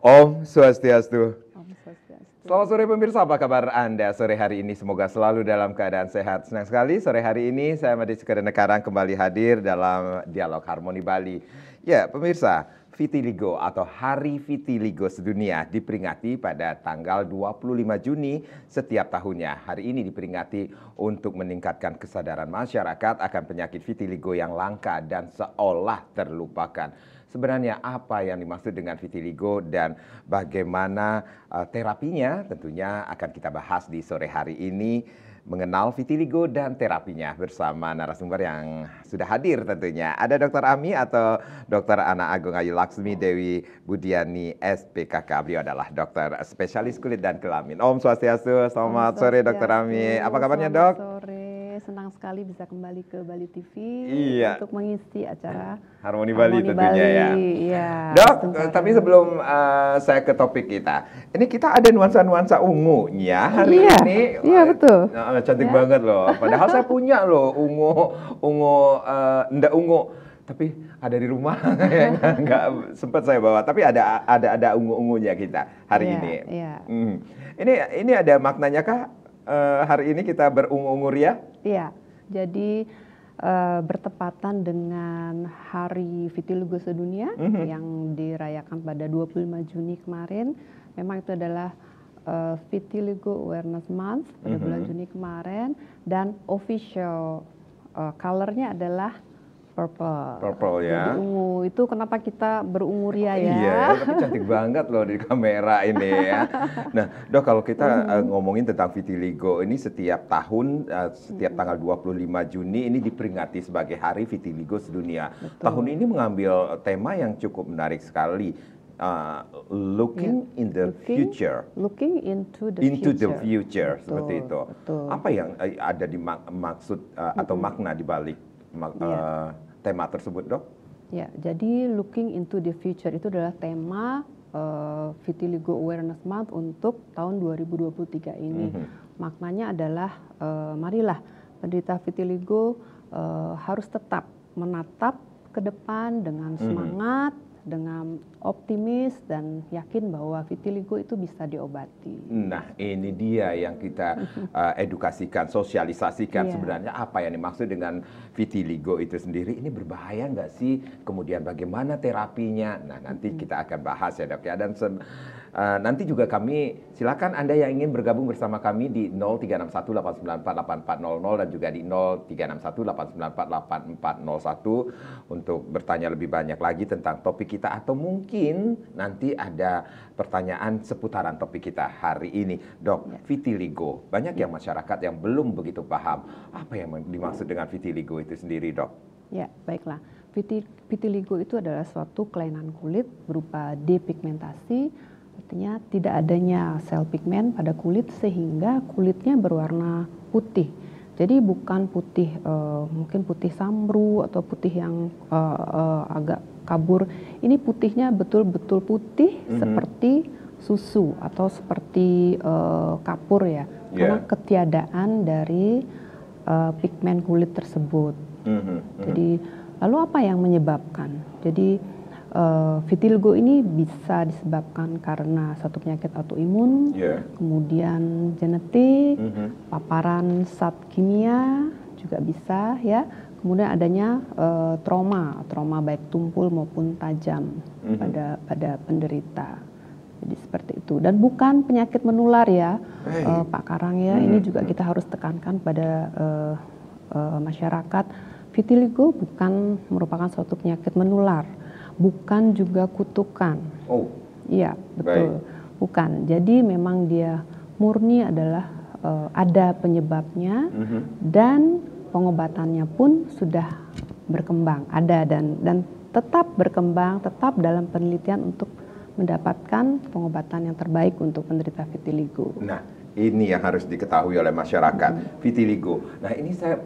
Om Swastiastu. Om Swastiastu. Selamat sore pemirsa, apa kabar Anda sore hari ini? Semoga selalu dalam keadaan sehat. Senang sekali sore hari ini saya Madi Sekarang kembali hadir dalam Dialog Harmoni Bali. Ya pemirsa, Vitiligo atau Hari Vitiligo Sedunia diperingati pada tanggal 25 Juni setiap tahunnya. Hari ini diperingati untuk meningkatkan kesadaran masyarakat akan penyakit vitiligo yang langka dan seolah terlupakan. Sebenarnya apa yang dimaksud dengan vitiligo dan bagaimana terapinya tentunya akan kita bahas di sore hari ini, mengenal vitiligo dan terapinya bersama narasumber yang sudah hadir tentunya. Ada Dr. Ami atau Dr. Ana Agung Ayu Laksmi Dewi Budiani SPKK. Beliau adalah dokter spesialis kulit dan kelamin. Om Swastiastu, selamat sore Dr. Ami. Apa kabarnya Dok? Selamat sore, senang sekali bisa kembali ke Bali TV untuk mengisi acara Harmoni Bali tentunya ya. Iya, Dok, tapi sebelum saya ke topik kita, ini kita ada nuansa-nuansa ungunya hari ini. Iya betul. Cantik banget loh. Padahal saya punya loh enggak ungu, tapi ada di rumah. Nggak sempat saya bawa. Tapi ada ungu-ungunya kita hari ini. Iya. Ini ada maknanya kah? Hari ini kita berungu-ungu ria? Iya. Jadi bertepatan dengan Hari Vitiligo Sedunia yang dirayakan pada 25 Juni kemarin. Memang itu adalah Vitiligo Awareness Month pada bulan Juni kemarin, dan official colornya adalah purple. Purple ya. Jadi ungu. Itu kenapa kita berungu ria ya. Iya, tapi cantik banget loh di kamera ini ya. Nah, Dok, kalau kita ngomongin tentang vitiligo ini setiap tahun, setiap tanggal 25 Juni ini diperingati sebagai Hari Vitiligo Sedunia. Betul. Tahun ini mengambil tema yang cukup menarik sekali. Looking in the future. Looking into the future. Betul, Seperti itu. Betul. Apa yang ada di maksud atau makna di balik tema tersebut, Dok? Ya, jadi looking into the future itu adalah tema Vitiligo Awareness Month untuk tahun 2023 ini. Maknanya adalah marilah penderita vitiligo harus tetap menatap ke depan dengan semangat, dengan optimis, dan yakin bahwa vitiligo itu bisa diobati. Nah, ini dia yang kita edukasikan, sosialisasikan sebenarnya apa yang dimaksud dengan vitiligo itu sendiri. Ini berbahaya nggak sih? Kemudian bagaimana terapinya? Nah, nanti kita akan bahas ya Dok ya. Dan nanti juga kami, silakan Anda yang ingin bergabung bersama kami di 036189484400 dan juga di 036189484401 untuk bertanya lebih banyak lagi tentang topik kita, atau mungkin nanti ada pertanyaan seputaran topik kita hari ini. Dok, vitiligo, banyak yang masyarakat yang belum begitu paham apa yang dimaksud dengan vitiligo itu sendiri, Dok. Ya, baiklah. Vitiligo itu adalah suatu kelainan kulit berupa depigmentasi, artinya tidak adanya sel pigmen pada kulit sehingga kulitnya berwarna putih. Jadi bukan putih mungkin putih sambru atau putih yang agak kabur. Ini putihnya betul-betul putih seperti susu atau seperti kapur ya, karena ketiadaan dari pigmen kulit tersebut. Jadi lalu apa yang menyebabkan? Jadi vitiligo ini bisa disebabkan karena satu penyakit autoimun, kemudian genetik, paparan zat kimia juga bisa ya. Kemudian adanya trauma baik tumpul maupun tajam pada penderita. Jadi seperti itu. Dan bukan penyakit menular ya, Pak Karang ya. Ini juga kita harus tekankan pada masyarakat. Vitiligo bukan merupakan suatu penyakit menular. Bukan juga kutukan. Oh, iya betul. Bukan. Jadi memang dia murni adalah ada penyebabnya dan pengobatannya pun sudah berkembang, ada dan tetap berkembang, tetap dalam penelitian untuk mendapatkan pengobatan yang terbaik untuk penderita vitiligo. Nah, ini yang harus diketahui oleh masyarakat, vitiligo. Nah, ini saya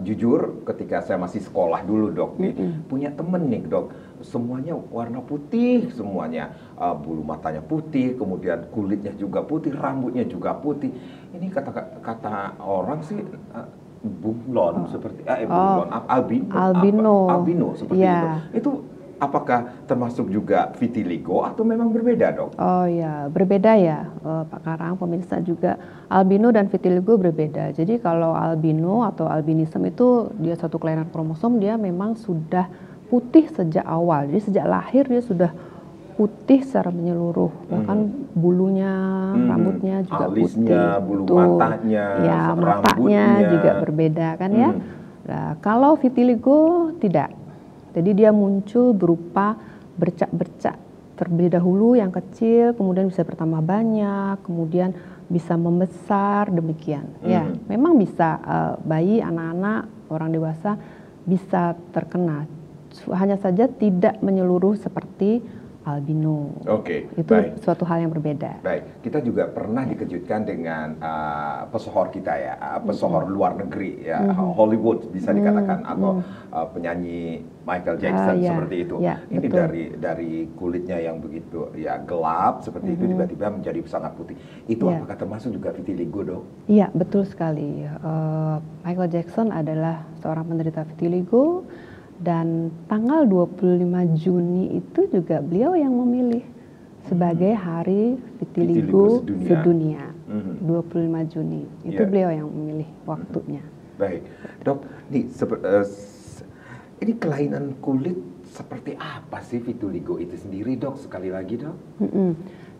jujur ketika saya masih sekolah dulu, Dok, nih, punya temen nih, Dok, semuanya warna putih semuanya, bulu matanya putih, kemudian kulitnya juga putih, rambutnya juga putih. Ini kata orang sih bunglon seperti albino seperti itu. apakah termasuk juga vitiligo atau memang berbeda, Dok? Oh ya, berbeda ya, Pak Karang, pemirsa juga. Albino dan vitiligo berbeda. Jadi kalau albino atau albinisme itu dia satu kelainan kromosom, dia memang sudah putih sejak awal. Jadi sejak lahir dia sudah putih secara menyeluruh. Bahkan bulunya, rambutnya juga alisnya, putih. bulu Betul. matanya, Ya, matanya rambutnya juga berbeda kan ya. Nah, kalau vitiligo tidak. Jadi dia muncul berupa bercak-bercak terlebih dahulu yang kecil, kemudian bisa bertambah banyak, kemudian bisa membesar demikian. Ya, memang bisa bayi, anak-anak, orang dewasa bisa terkena. Hanya saja tidak menyeluruh seperti albino. Oke, Itu baik. suatu hal yang berbeda. Baik, kita juga pernah dikejutkan dengan pesohor kita ya, pesohor luar negeri ya, Hollywood bisa dikatakan, atau penyanyi Michael Jackson ya, seperti itu. ya, Ini betul. dari kulitnya yang begitu ya gelap seperti itu tiba-tiba menjadi sangat putih. Itu Ya. apakah termasuk juga vitiligo, Dok? Iya, betul sekali. Michael Jackson adalah seorang penderita vitiligo, dan tanggal 25 Juni itu juga beliau yang memilih sebagai hari vitiligo Vitiligo sedunia. 25 Juni itu Ya. beliau yang memilih waktunya. Baik, Dok, ini kelainan kulit seperti apa sih vitiligo itu sendiri, Dok? Sekali lagi, Dok.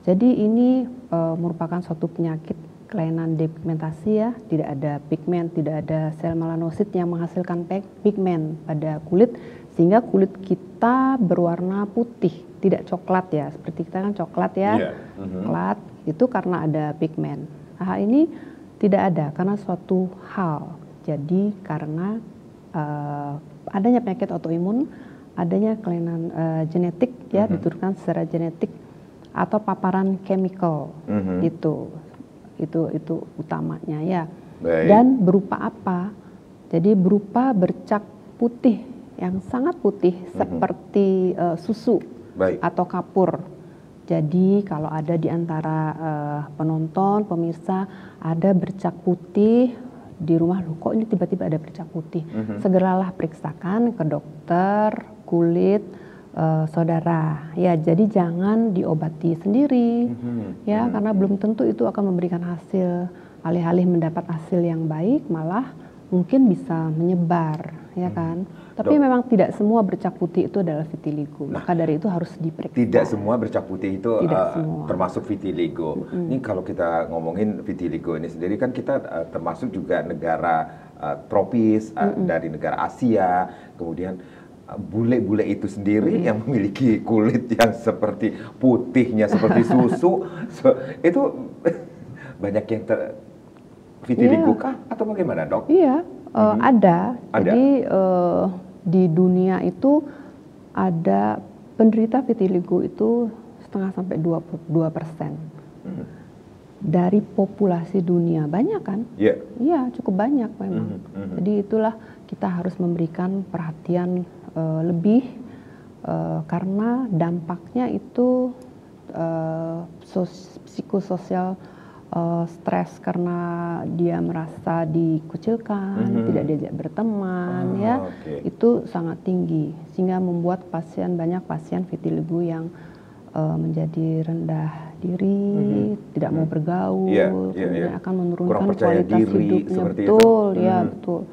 Jadi ini merupakan suatu penyakit kelainan depigmentasi ya, tidak ada pigmen, tidak ada sel melanosit yang menghasilkan pigmen pada kulit, sehingga kulit kita berwarna putih, tidak coklat ya, seperti kita kan coklat ya, coklat itu karena ada pigmen. Nah, ini tidak ada karena suatu hal, jadi karena adanya penyakit autoimun, adanya kelainan genetik ya, diturunkan secara genetik atau paparan chemical itu utamanya ya. Baik. Dan berupa apa? Jadi berupa bercak putih yang sangat putih seperti susu Baik. atau kapur. Jadi kalau ada di antara penonton, pemirsa ada bercak putih di rumah, loh kok ini tiba-tiba ada bercak putih, segeralah periksakan ke dokter kulit saudara ya. Jadi jangan diobati sendiri ya, karena belum tentu itu akan memberikan hasil. Alih-alih mendapat hasil yang baik, malah mungkin bisa menyebar ya kan. Tapi memang tidak semua bercak putih itu adalah vitiligo, maka dari itu harus diperiksa. Tidak semua bercak putih itu Semua. termasuk vitiligo. Ini kalau kita ngomongin vitiligo ini sendiri kan kita termasuk juga negara tropis, dari negara Asia, kemudian bule-bule itu sendiri yang memiliki kulit yang seperti putihnya seperti susu, itu banyak yang vitiligo kah atau bagaimana, Dok? Iya, ada. Jadi di dunia itu ada penderita vitiligo itu 0,5-2% dari populasi dunia. Banyak kan? Iya. Iya, cukup banyak memang. Jadi itulah kita harus memberikan perhatian lebih karena dampaknya itu psikososial, stres karena dia merasa dikucilkan, tidak diajak berteman ya. Itu sangat tinggi sehingga membuat banyak pasien vitiligo yang menjadi rendah diri, tidak mau bergaul, kemudian akan menurunkan kualitas hidupnya. Betul, ya betul.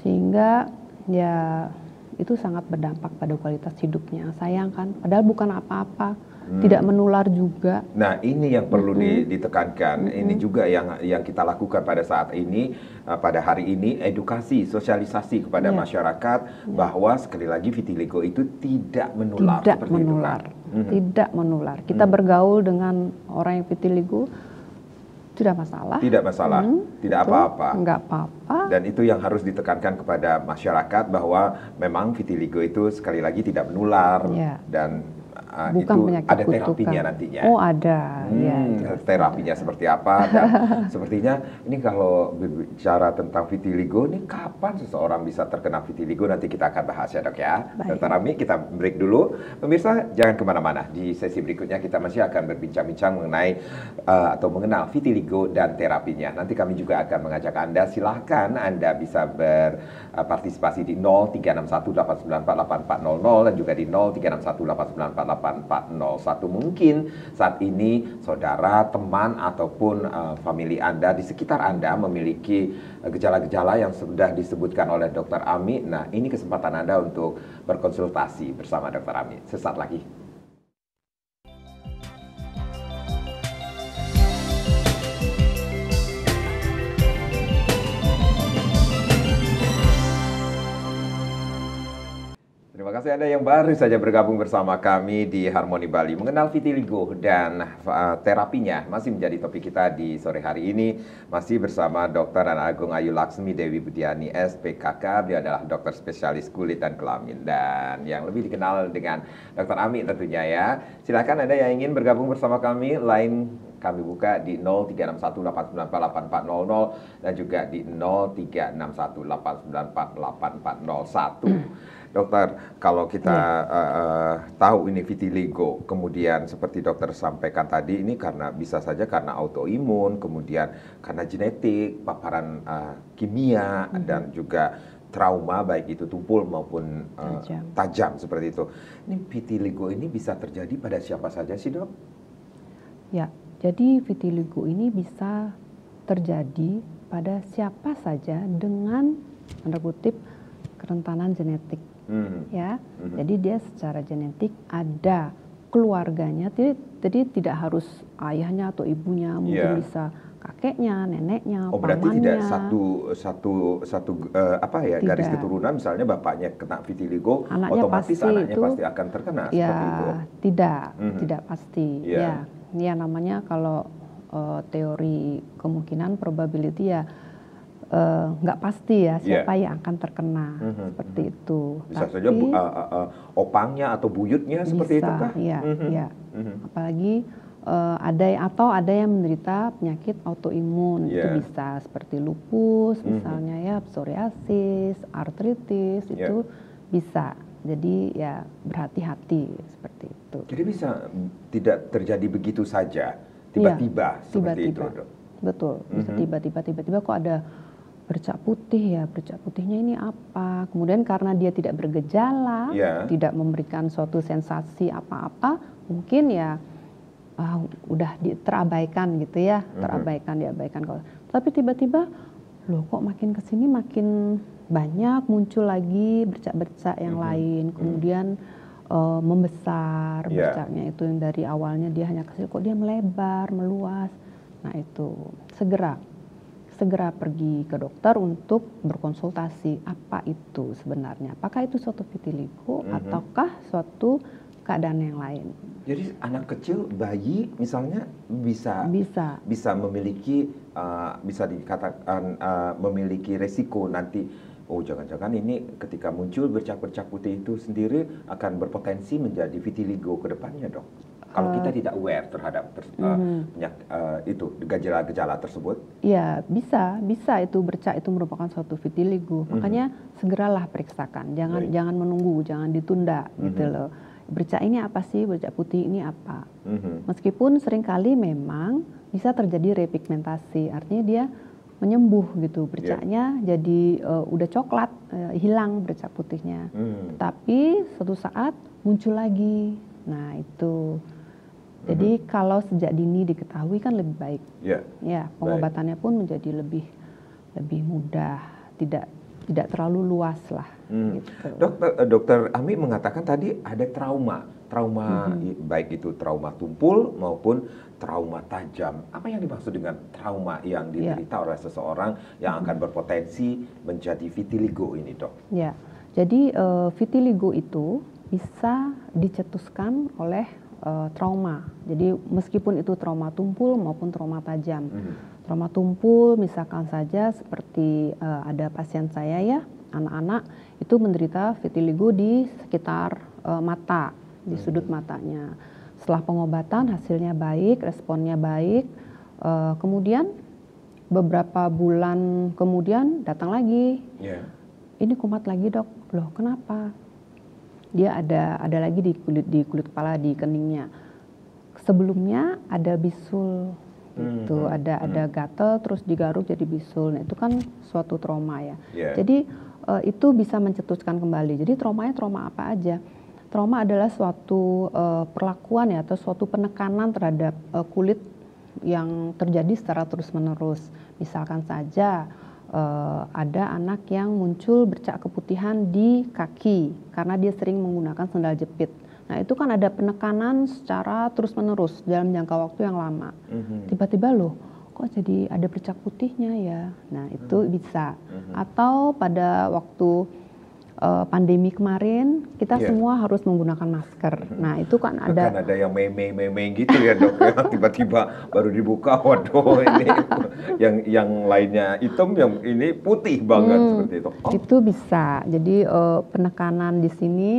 Sehingga ya itu sangat berdampak pada kualitas hidupnya. Sayang kan, padahal bukan apa-apa, tidak menular juga. Nah, ini yang perlu ditekankan. Ini juga yang kita lakukan pada saat ini, pada hari ini, edukasi, sosialisasi kepada masyarakat bahwa sekali lagi vitiligo itu tidak menular. Tidak menular, tidak menular. Kita bergaul dengan orang yang vitiligo tidak masalah. Tidak masalah, tidak apa-apa. Enggak apa-apa. Dan itu yang harus ditekankan kepada masyarakat bahwa memang vitiligo itu sekali lagi tidak menular dan Bukan itu penyakit ada terapinya kutukan. nantinya. Oh ada, ya jelas Terapinya ada. seperti apa dan sepertinya ini kalau berbicara tentang vitiligo ini kapan seseorang bisa terkena vitiligo nanti kita akan bahas ya dok ya. Baik. Dr. Ami kita break dulu. Pemirsa jangan kemana-mana, di sesi berikutnya kita masih akan berbincang-bincang mengenai atau mengenal vitiligo dan terapinya. Nanti kami juga akan mengajak Anda, silahkan Anda bisa berpartisipasi di 0361894800 dan juga di 0361894801. Mungkin saat ini saudara, teman ataupun famili Anda di sekitar Anda memiliki gejala-gejala yang sudah disebutkan oleh Dr. Ami. Nah, ini kesempatan Anda untuk berkonsultasi bersama Dr. Ami. Sesaat lagi. Terima kasih Anda yang baru saja bergabung bersama kami di Harmoni Bali. Mengenal vitiligo dan terapinya masih menjadi topik kita di sore hari ini. Masih bersama Dr. Agung Ayu Laksmi Dewi Budiani SPKK. Dia adalah dokter spesialis kulit dan kelamin. Dan yang lebih dikenal dengan Dr. Ami tentunya ya. Silakan Anda yang ingin bergabung bersama kami, line kami buka di 0361894800 dan juga di 0361894801. Dokter, kalau kita tahu ini vitiligo, kemudian seperti dokter sampaikan tadi, ini karena bisa saja karena autoimun, kemudian karena genetik, paparan kimia, dan juga trauma, baik itu tumpul maupun tajam seperti itu. Ini vitiligo ini bisa terjadi pada siapa saja sih dok? Ya, jadi vitiligo ini bisa terjadi pada siapa saja dengan tanda kutip kerentanan genetik. Ya, jadi dia secara genetik ada keluarganya, jadi tidak harus ayahnya atau ibunya, mungkin bisa kakeknya, neneknya, pamannya. Berarti tidak satu garis keturunan, misalnya bapaknya kena vitiligo, otomatis anaknya pasti akan terkena seperti itu. Tidak pasti. Ya, namanya kalau teori kemungkinan probability ya. Nggak pasti ya siapa yang akan terkena seperti itu. Bisa saja opangnya atau buyutnya seperti itu kah? Iya. Apalagi ada yang menderita penyakit autoimun, itu bisa seperti lupus misalnya ya, psoriasis, artritis itu bisa. Jadi ya berhati-hati seperti itu. Jadi bisa tidak terjadi begitu saja tiba-tiba seperti itu, dok. Betul, bisa tiba-tiba kok ada bercak putih ya, bercak putihnya ini apa? Kemudian karena dia tidak bergejala, tidak memberikan suatu sensasi apa-apa, mungkin ya udah terabaikan gitu ya, diabaikan. Tapi tiba-tiba, loh kok makin kesini makin banyak muncul lagi bercak-bercak yang lain, kemudian membesar bercaknya itu yang dari awalnya dia hanya kecil, kok dia melebar, meluas. Nah itu segera pergi ke dokter untuk berkonsultasi apa itu sebenarnya. Apakah itu suatu vitiligo ataukah suatu keadaan yang lain. Jadi anak kecil, bayi misalnya bisa memiliki bisa dikatakan memiliki resiko nanti, oh jangan-jangan ini ketika muncul bercak-bercak putih itu sendiri akan berpotensi menjadi vitiligo ke depannya, dok. Kalau kita tidak aware terhadap itu gejala-gejala tersebut. Iya, bisa itu bercak itu merupakan suatu vitiligo. Makanya segeralah periksakan, jangan menunggu, jangan ditunda gitu loh. Bercak ini apa sih, bercak putih ini apa. Meskipun seringkali memang bisa terjadi repigmentasi, artinya dia menyembuh gitu, bercaknya jadi udah coklat, hilang bercak putihnya. Tapi suatu saat muncul lagi. Nah itu. Jadi kalau sejak dini diketahui kan lebih baik. Ya, pengobatannya pun menjadi lebih mudah, tidak terlalu luas lah. Gitu. Dokter Ami mengatakan tadi ada trauma baik itu trauma tumpul maupun trauma tajam. Apa yang dimaksud dengan trauma yang diderita oleh seseorang yang akan berpotensi menjadi vitiligo ini, dok? Ya, jadi vitiligo itu bisa dicetuskan oleh trauma. Jadi meskipun itu trauma tumpul maupun trauma tajam. Trauma tumpul misalkan saja seperti ada pasien saya ya, anak-anak itu menderita vitiligo di sekitar mata. di sudut matanya. Setelah pengobatan hasilnya baik, responnya baik. Kemudian beberapa bulan kemudian datang lagi. Ini kumat lagi dok. Loh kenapa? Dia ada lagi di kulit kepala, di keningnya. Sebelumnya ada bisul. Itu ada gatal terus digaruk jadi bisul. Nah, itu kan suatu trauma ya. Jadi itu bisa mencetuskan kembali. Jadi traumanya trauma apa aja? Trauma adalah suatu perlakuan ya atau suatu penekanan terhadap kulit yang terjadi secara terus-menerus. Misalkan saja ada anak yang muncul bercak keputihan di kaki karena dia sering menggunakan sandal jepit. Nah itu kan ada penekanan secara terus-menerus dalam jangka waktu yang lama. Tiba-tiba loh kok jadi ada bercak putihnya ya. Nah itu bisa. Atau pada waktu pandemi kemarin kita semua harus menggunakan masker. Nah itu kan ada yang meme gitu ya dok ya, tiba-tiba baru dibuka waduh ini yang lainnya hitam, yang ini putih banget seperti itu. Itu bisa. Jadi penekanan di sini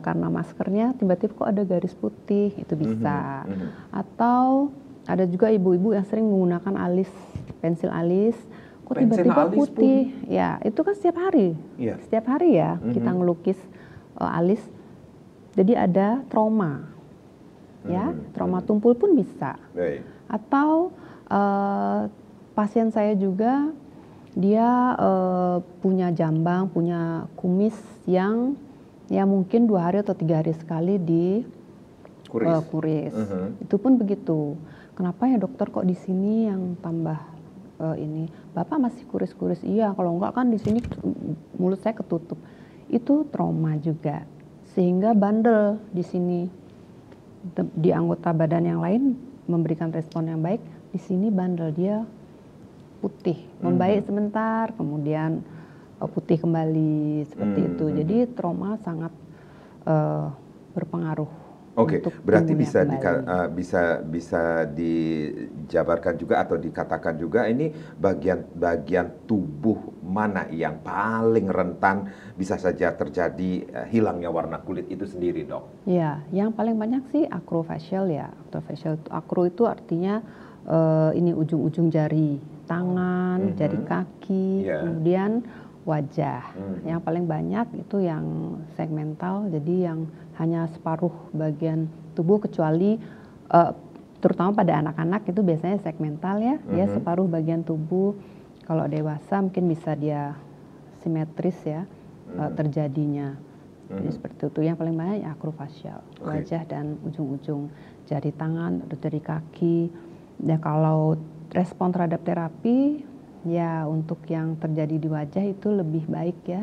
karena maskernya tiba-tiba kok ada garis putih, itu bisa. Atau ada juga ibu-ibu yang sering menggunakan alis, pensil alis. Kok tiba-tiba putih? Ya, itu kan setiap hari. Setiap hari ya kita ngelukis alis. Jadi ada trauma. Ya, trauma tumpul pun bisa. Atau pasien saya juga dia punya jambang, punya kumis yang ya mungkin 2 hari atau 3 hari sekali di kuris. Itu pun begitu. Kenapa ya dokter kok di sini yang tambah ini, Bapak masih kuris-kuris? Iya, kalau enggak kan di sini mulut saya ketutup. Itu trauma juga, sehingga bandel di sini. Di anggota badan yang lain memberikan respon yang baik, di sini bandel, dia putih, membaik sebentar, kemudian putih kembali seperti itu. Jadi trauma sangat berpengaruh. Oke, berarti bisa dijabarkan juga atau dikatakan juga ini bagian tubuh mana yang paling rentan bisa saja terjadi hilangnya warna kulit itu sendiri, dok? Ya, yang paling banyak sih acrofacial ya. Acro itu artinya ini ujung-ujung jari tangan, jari kaki, kemudian wajah. Yang paling banyak itu yang segmental, jadi yang hanya separuh bagian tubuh, kecuali terutama pada anak-anak itu biasanya segmental ya, dia separuh bagian tubuh. Kalau dewasa mungkin bisa dia simetris ya terjadinya. Jadi seperti itu. Yang paling banyak ya acrofacial, wajah dan ujung-ujung jari tangan atau jari kaki. Ya kalau respon terhadap terapi ya untuk yang terjadi di wajah itu lebih baik ya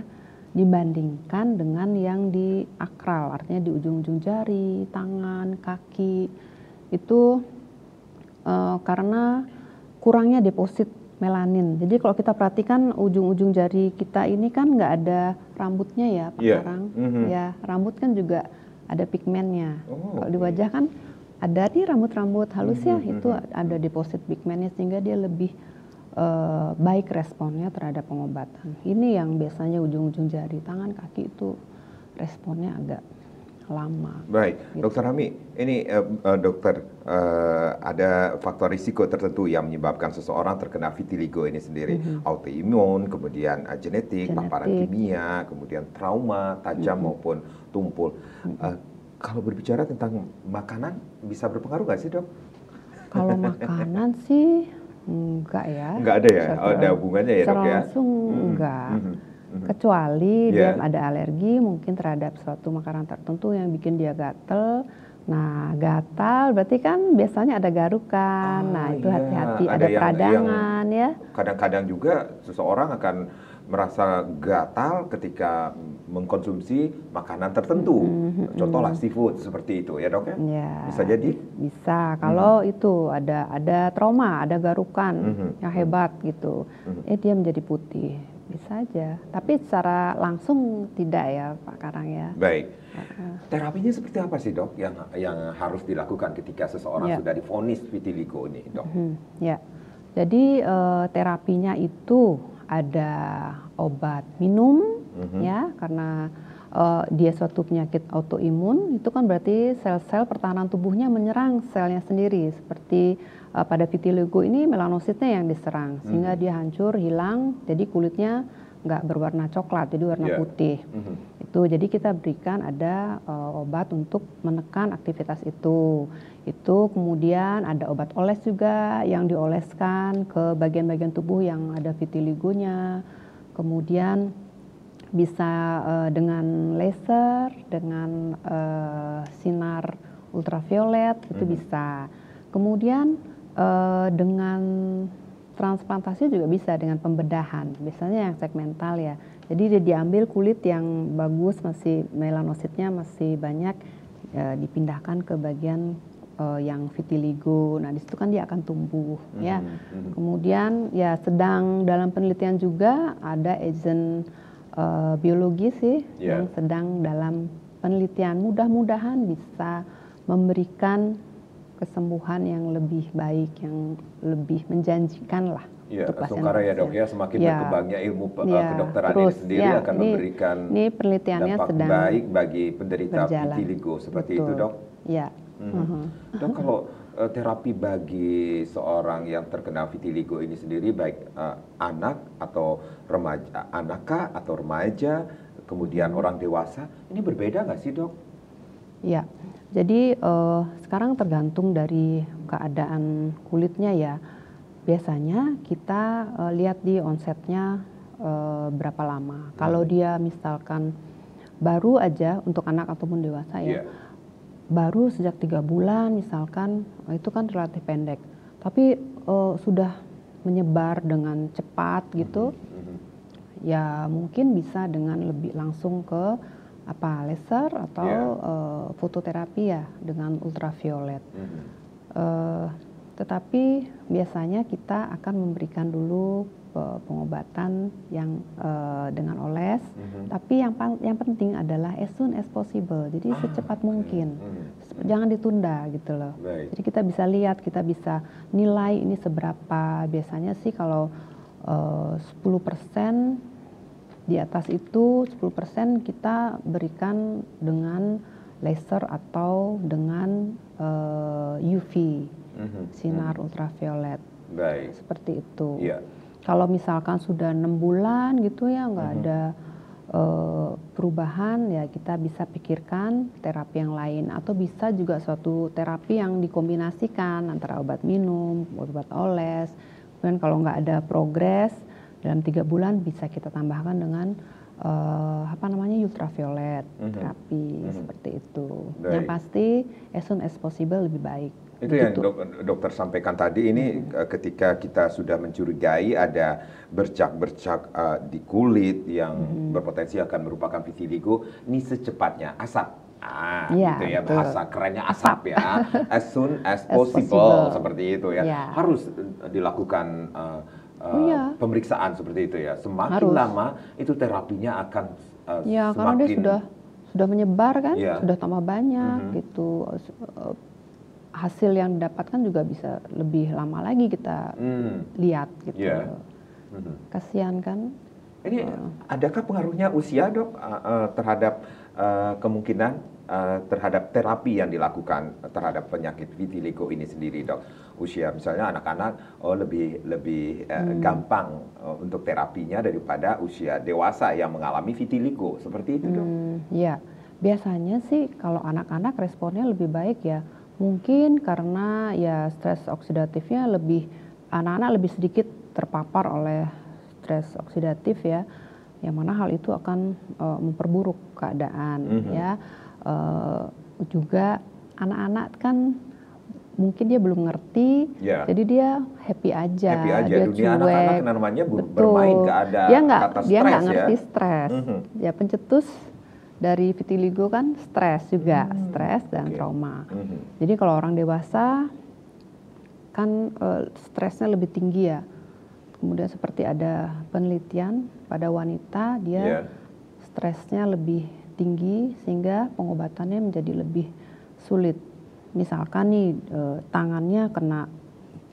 dibandingkan dengan yang di akral, artinya di ujung-ujung jari, tangan, kaki. Itu karena kurangnya deposit melanin. Jadi kalau kita perhatikan ujung-ujung jari kita ini kan nggak ada rambutnya ya Pak Karang. Ya, rambut kan juga ada pigmennya. Kalau di wajah kan ada nih rambut-rambut halus ya, itu ada deposit pigmennya sehingga dia lebih baik responnya terhadap pengobatan. Ini yang biasanya ujung-ujung jari, tangan, kaki itu responnya agak lama. Baik, gitu. Dokter Hami, ini dokter ada faktor risiko tertentu yang menyebabkan seseorang terkena vitiligo ini sendiri, autoimun, kemudian genetik, paparan kimia, kemudian trauma tajam maupun tumpul. Kalau berbicara tentang makanan, bisa berpengaruh nggak sih dok? Kalau makanan sih enggak ya. Enggak ada ya? Ada hubungannya ya dok ya? Langsung enggak. Kecuali dia ada alergi mungkin terhadap suatu makanan tertentu yang bikin dia gatel. Nah gatal berarti kan biasanya ada garukan. Nah itu hati-hati, ada peradangan ya. Kadang-kadang juga seseorang akan merasa gatal ketika mengkonsumsi makanan tertentu. Contohlah seafood seperti itu ya dok ya? Bisa jadi? Bisa, kalau itu ada trauma, ada garukan yang hebat gitu. Dia menjadi putih, bisa aja. Tapi secara langsung tidak ya Pak Karang ya. Baik. Terapinya seperti apa sih dok yang harus dilakukan ketika seseorang sudah divonis vitiligo ini dok? Ya, jadi terapinya itu ada obat minum ya karena dia suatu penyakit autoimun, itu kan berarti sel-sel pertahanan tubuhnya menyerang selnya sendiri. Seperti pada vitiligo ini melanositnya yang diserang, sehingga dia hancur, hilang, jadi kulitnya nggak berwarna coklat, jadi warna putih. Itu jadi kita berikan ada obat untuk menekan aktivitas itu. Itu kemudian ada obat oles juga yang dioleskan ke bagian-bagian tubuh yang ada vitiligonya. Kemudian bisa dengan laser, dengan sinar ultraviolet itu bisa. Kemudian dengan transplantasi juga bisa dengan pembedahan, biasanya yang segmental ya. Jadi dia diambil kulit yang bagus, masih melanositnya masih banyak, dipindahkan ke bagian yang vitiligo. Nah, di situ kan dia akan tumbuh ya. Kemudian ya sedang dalam penelitian juga ada agent biologi sih yang sedang dalam penelitian. Mudah-mudahan bisa memberikan kesembuhan yang lebih baik, yang lebih menjanjikan lah. Ya, sementara ya dok ya, semakin berkembangnya ilmu kedokteran ini sendiri akan memberikan dampak baik bagi penderita vitiligo seperti itu dok. Ya. Dok, kalau terapi bagi seorang yang terkena vitiligo ini sendiri, baik anak atau remaja, anak atau remaja, kemudian orang dewasa, ini berbeda nggak sih dok? Ya, jadi sekarang tergantung dari keadaan kulitnya ya. Biasanya kita lihat di onsetnya berapa lama. Kalau dia misalkan baru aja untuk anak ataupun dewasa ya. Baru sejak 3 bulan misalkan, itu kan relatif pendek. Tapi sudah menyebar dengan cepat gitu, ya mungkin bisa dengan lebih langsung ke laser atau fototerapi ya dengan ultraviolet. Tetapi biasanya kita akan memberikan dulu pengobatan yang dengan oles, tapi yang penting adalah as soon as possible, jadi secepat mungkin, jangan ditunda gitu loh. Jadi kita bisa lihat, kita bisa nilai ini seberapa. Biasanya sih kalau 10% di atas itu, 10% kita berikan dengan laser atau dengan UV, sinar ultraviolet, seperti itu. Kalau misalkan sudah 6 bulan gitu ya nggak ada perubahan, ya kita bisa pikirkan terapi yang lain, atau bisa juga suatu terapi yang dikombinasikan antara obat minum, obat oles. Kemudian kalau nggak ada progres dalam 3 bulan bisa kita tambahkan dengan ultraviolet terapi seperti itu. Yang pasti as soon as possible lebih baik. Itu yang dokter sampaikan tadi ini, ketika kita sudah mencurigai ada bercak-bercak di kulit yang berpotensi akan merupakan vitiligo, ini secepatnya asap. Gitu ya, bahasa kerennya asap ya. As soon as possible, seperti itu ya. Harus dilakukan pemeriksaan seperti itu ya. Semakin lama itu terapinya akan semakin, karena dia sudah menyebar kan, sudah tambah banyak gitu. Hasil yang didapatkan juga bisa lebih lama lagi kita lihat gitu. Kasihan kan. Ini adakah pengaruhnya usia dok terhadap kemungkinan terhadap terapi yang dilakukan terhadap penyakit vitiligo ini sendiri dok? Usia misalnya anak-anak lebih gampang untuk terapinya daripada usia dewasa yang mengalami vitiligo, seperti itu dok? Ya, biasanya sih kalau anak-anak responnya lebih baik ya. Mungkin karena ya stres oksidatifnya anak-anak lebih sedikit terpapar oleh stres oksidatif ya, yang mana hal itu akan memperburuk keadaan ya. Juga anak-anak kan mungkin dia belum ngerti, jadi dia happy aja, dia dunia cuek, anak-anak namanya bermain, nggak ada kata stres, dia nggak ngerti stres. Ya pencetus dari vitiligo kan stres juga, stres dan trauma. Jadi kalau orang dewasa kan stresnya lebih tinggi ya. Kemudian seperti ada penelitian pada wanita, dia stresnya lebih tinggi sehingga pengobatannya menjadi lebih sulit. Misalkan nih tangannya kena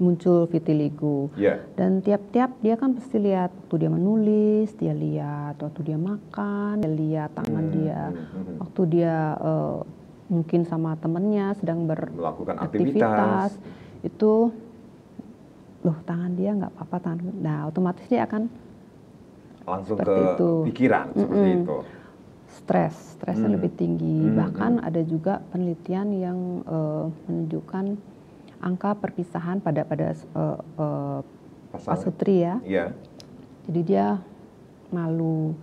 muncul vitiligo. Yeah. Dan tiap-tiap dia kan pasti lihat waktu dia menulis, dia lihat waktu dia makan, dia lihat tangan dia, waktu dia mungkin sama temennya sedang melakukan beraktivitas, itu loh tangan dia nggak apa-apa, tangan. Nah otomatis dia akan langsung ke pikiran seperti itu. Stresnya lebih tinggi. Bahkan ada juga penelitian yang menunjukkan angka perpisahan pada pasutri ya. Yeah. Jadi dia malu,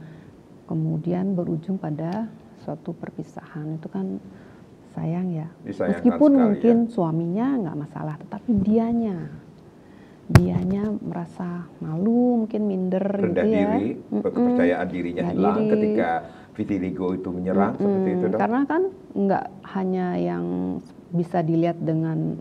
kemudian berujung pada suatu perpisahan. Itu kan sayang ya. Meskipun mungkin suaminya nggak masalah, tetapi dianya merasa malu, mungkin minder, rendah gitu ya. Diri, kepercayaan dirinya hilang ketika vitiligo itu menyerang seperti itu, Dok. Karena kan nggak hanya yang bisa dilihat dengan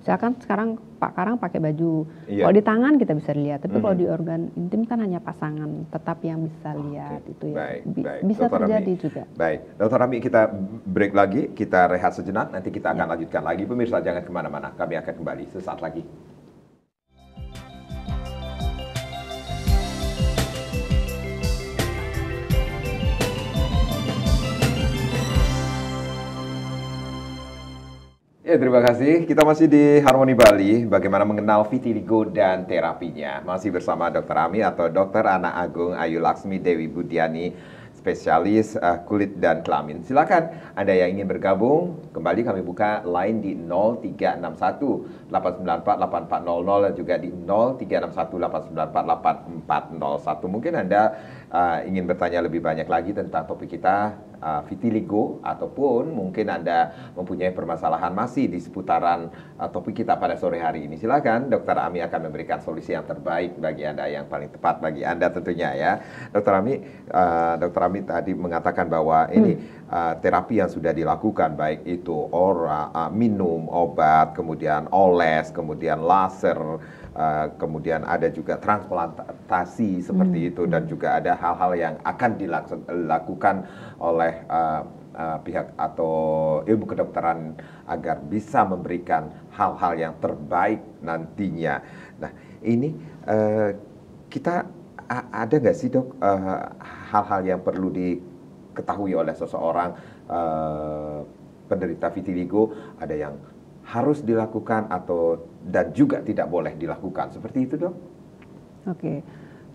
misalkan sekarang Pak Karang pakai baju, kalau di tangan kita bisa lihat, tapi kalau di organ intim kan hanya pasangan tetap yang bisa lihat itu ya. Baik. Bisa Dr. terjadi Rami. juga. Baik, Dr. Rami, kita break lagi, kita rehat sejenak, nanti kita akan lanjutkan lagi. Pemirsa jangan kemana-mana, kami akan kembali sesaat lagi. Ya, terima kasih. Kita masih di Harmoni Bali, bagaimana mengenal vitiligo dan terapinya. Masih bersama Dr. Ami atau Dr. Ana Agung Ayu Laksmi Dewi Budiani, spesialis kulit dan kelamin. Silakan Anda yang ingin bergabung, kembali kami buka line di 0361 894 8400 dan juga di 0361 894 8401. Mungkin Anda ingin bertanya lebih banyak lagi tentang topik kita, vitiligo, ataupun mungkin Anda mempunyai permasalahan masih di seputaran topik kita pada sore hari ini. Silakan, Dr. Ami akan memberikan solusi yang terbaik bagi Anda, yang paling tepat bagi Anda tentunya ya. Dr. Ami tadi mengatakan bahwa ini terapi yang sudah dilakukan, baik itu minum obat, kemudian oles, kemudian laser, kemudian ada juga transplantasi seperti itu, dan juga ada hal-hal yang akan dilakukan oleh pihak atau ilmu kedokteran agar bisa memberikan hal-hal yang terbaik nantinya. Nah, ini kita ada nggak sih, Dok, hal-hal yang perlu diketahui oleh seseorang penderita vitiligo? Ada yang harus dilakukan dan juga tidak boleh dilakukan, seperti itu, Dok? Oke.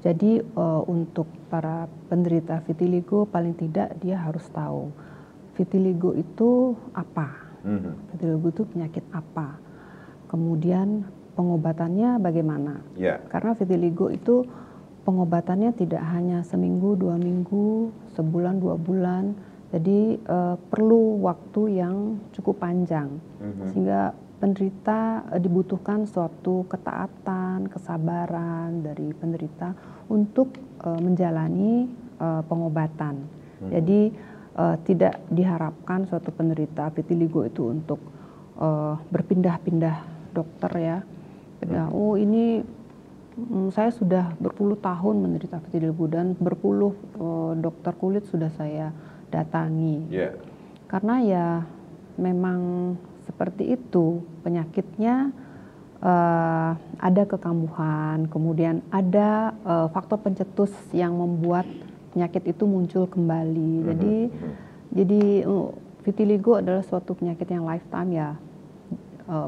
Jadi untuk para penderita vitiligo paling tidak dia harus tahu vitiligo itu apa, vitiligo itu penyakit apa, kemudian pengobatannya bagaimana. Karena vitiligo itu pengobatannya tidak hanya seminggu, 2 minggu, sebulan, 2 bulan. Jadi perlu waktu yang cukup panjang, sehingga penderita dibutuhkan suatu ketaatan, kesabaran dari penderita untuk menjalani pengobatan. Jadi tidak diharapkan suatu penderita vitiligo itu untuk berpindah-pindah dokter ya. Oh ini saya sudah berpuluh tahun menderita vitiligo dan berpuluh dokter kulit sudah saya datangi. Karena ya memang seperti itu penyakitnya, ada kekambuhan, kemudian ada faktor pencetus yang membuat penyakit itu muncul kembali. Jadi vitiligo adalah suatu penyakit yang lifetime ya,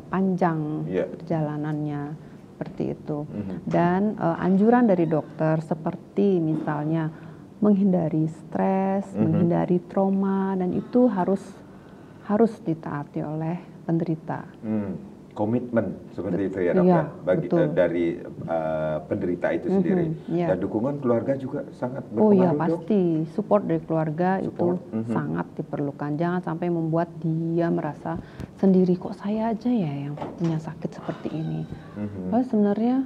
panjang perjalanannya seperti itu. Dan anjuran dari dokter seperti misalnya menghindari stres, menghindari trauma, dan itu harus ditaati oleh penderita. Komitmen seperti itu ya, Dok, ya, bagi dari penderita itu sendiri. Dan dukungan keluarga juga sangat berpengaruh. Oh iya, pasti support dari keluarga itu sangat diperlukan. Jangan sampai membuat dia merasa sendiri, kok saya aja ya yang punya sakit seperti ini. Padahal sebenarnya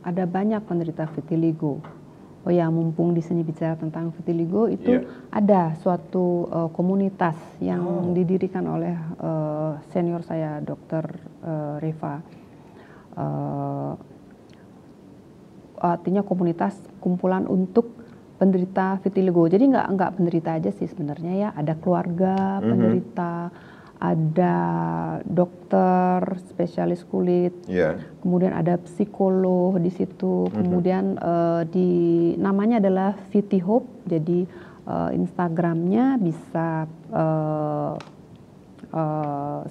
ada banyak penderita vitiligo. Oh ya, mumpung di sini bicara tentang vitiligo, itu ada suatu komunitas yang didirikan oleh senior saya, Dr. Reva. Artinya komunitas kumpulan untuk penderita vitiligo. Jadi nggak penderita aja sih sebenarnya ya, ada keluarga penderita, ada dokter spesialis kulit, kemudian ada psikolog di situ, kemudian namanya adalah VitiHope, jadi Instagramnya bisa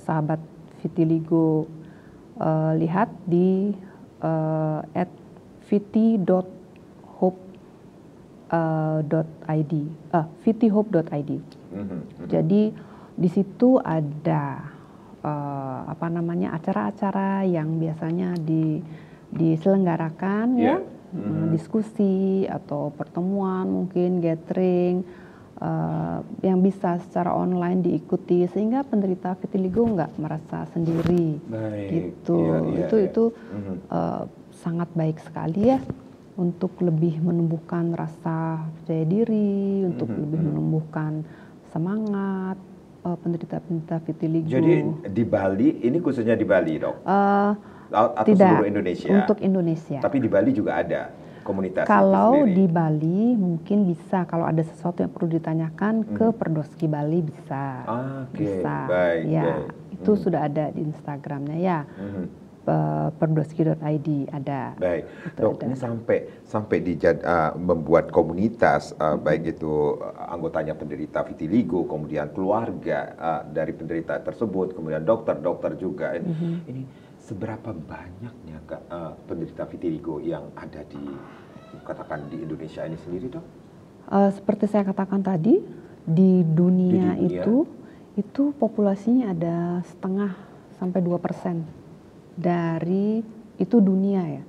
sahabat Vitiligo lihat di vitihope.id. Jadi di situ ada acara-acara yang biasanya diselenggarakan diskusi atau pertemuan, mungkin gathering yang bisa secara online diikuti sehingga penderita vitiligo nggak merasa sendiri. Itu sangat baik sekali ya untuk lebih menumbuhkan rasa percaya diri, untuk lebih menumbuhkan semangat penderita vitiligo. Jadi di Bali, ini khususnya di Bali, Dok? Atau Tidak, seluruh Indonesia? Untuk Indonesia. Tapi di Bali juga ada komunitas kalau itu sendiri? Di Bali mungkin bisa, kalau ada sesuatu yang perlu ditanyakan ke Perdoski Bali bisa. Bisa. Baik, ya, itu sudah ada di Instagramnya ya. Perdoski.id ada. Baik, Dok, ada. ini sampai membuat komunitas, baik itu anggotanya penderita vitiligo, kemudian keluarga dari penderita tersebut, kemudian dokter juga. Ini seberapa banyaknya penderita vitiligo yang ada di Indonesia ini sendiri, Dok? Seperti saya katakan tadi, di dunia itu populasinya ada 0,5-2% dari itu dunia ya.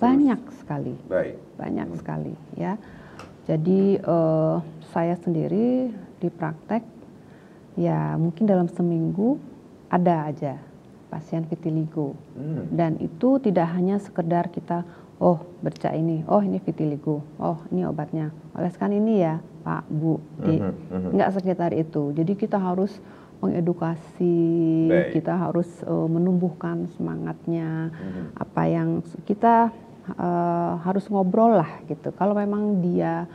Banyak sekali. Baik. Banyak sekali ya. Jadi saya sendiri di praktek ya mungkin dalam seminggu ada aja pasien vitiligo. Dan itu tidak hanya sekedar kita baca ini, ini vitiligo, ini obatnya, oleskan ini ya Pak, Bu, nggak sekitar itu. Jadi kita harus mengedukasi, kita harus menumbuhkan semangatnya, apa yang kita harus ngobrol lah gitu. Kalau memang dia